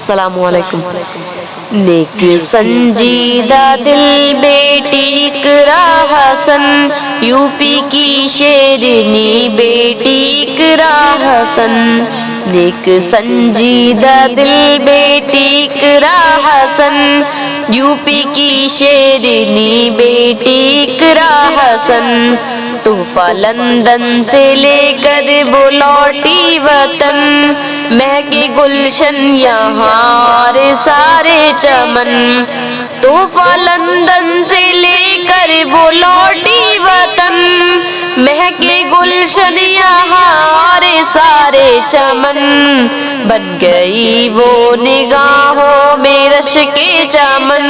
السلام علیکم۔ نیک سنجیدہ دل بیٹی اقرا حسن، یو پی کی شیرنی بیٹی اقرا حسن۔ نیک سنجیدہ دل بیٹی اقرا حسن، یو پی کی شیرنی بیٹی اقرا حسن۔ تحفہ لندن سے لے کر وہ لوٹی وطن، مہکے گلشن یہاں سارے چمن۔ تحفہ لندن سے لے کر وہ لوٹی وطن، مہکے گلشن یہاں سارے چمن۔ بن گئی وہ نگاہوں میں رش کے چمن،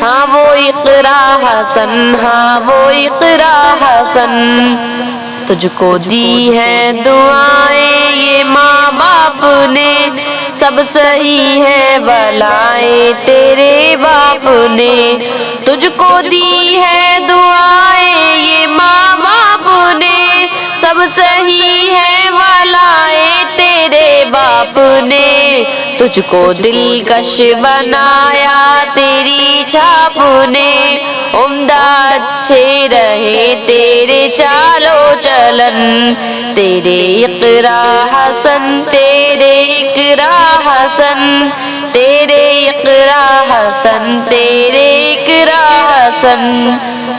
ہاں وہ اقرا حسن، ہاں وہ اقرا حسن۔ تجھ کو دی ہے دعائیں یہ ماں باپ نے، سب صحیح ہے بلائیں تیرے باپ نے۔ تجھ کو دی ہے دعائیں یہ ماں باپ نے، سب صحیح ہے بلائیں تیرے باپ نے۔ تجھ کو دلکش بنایا تیری چھاپ نے، عمدہ اچھے رہے تیرے چالو چلن۔ تیرے اقرا حسن، تیرے اقرا حسن، تیرے اقرا حسن، تیرے اقرا حسن۔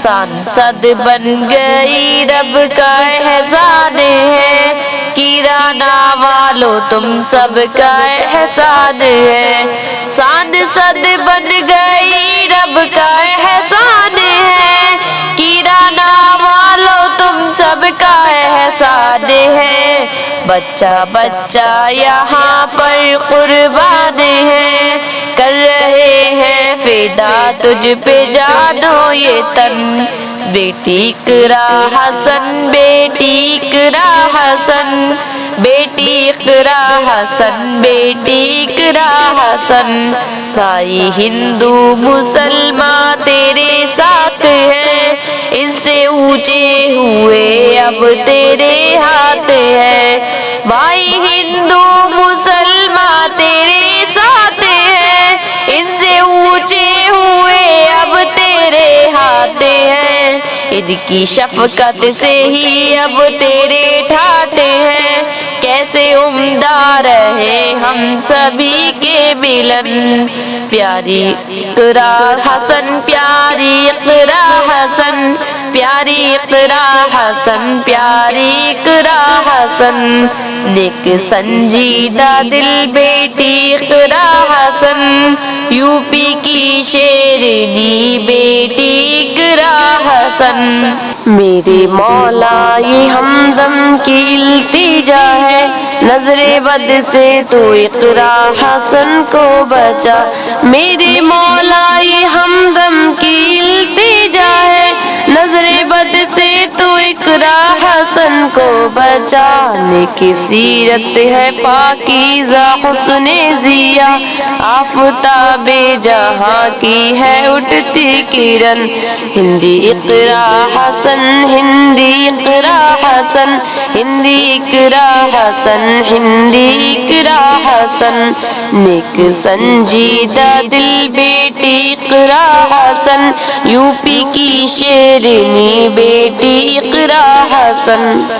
سانسد بن گئی رب کا احسان ہے، کرانا والو تم سب کا احسان ہے۔ سانسد بن گئی رب کا احسان ہے، کرانا والو تم سب کا احسان ہے۔ بچہ بچہ یہاں پر قربان ہے، کر رہے ہیں فدا تجھ پہ جانو یہ تن۔ بیٹی اقرا حسن، بیٹی اقرا حسن، بیٹی اقرا حسن، بیٹی اقرا حسن۔ بھائی ہندو مسلمان تیرے ساتھ ہیں، ان سے اونچے ہوئے اب تیرے ہاتھ ہے۔ بھائی ہندو مسلمان تیرے ساتھ ہیں، ان سے اونچے ہوئے اب تیرے ہاتھ ہیں۔ ان کی شفقت سے ہی اب تیرے ٹھاٹ ہیں، کیسے عمدہ رہے ہم سبھی کے ملن۔ پیاری اقرا حسن، پیاری اقرا حسن، پیاری اقرا حسن، پیاری اقرا حسن۔ نیک سنجیدہ دل بیٹی اقرا حسن، یو پی کی شیرنی بیٹی اقرا حسن۔ میرے مولا یہ ہمدم کی التجا ہے، نظر بد سے تو اقرا حسن کو بچا۔ میرے مولا یہ ہمدم کی التجا ہے، نظر بد سے تو اقرا حسن کو بچا۔ نیک سیرت ہے پاکیزہ حسن ضیا، آفتاب جہاں کی ہے اٹھتی کرن۔ ہندی اقرا حسن، ہندی اقرا حسن، ہندی اقرا حسن، ہندی اقرا حسن۔ نیک سنجیدہ دل بیٹی اقرا حسن، یو پی کی شیرنی بیٹی اقرا حسن۔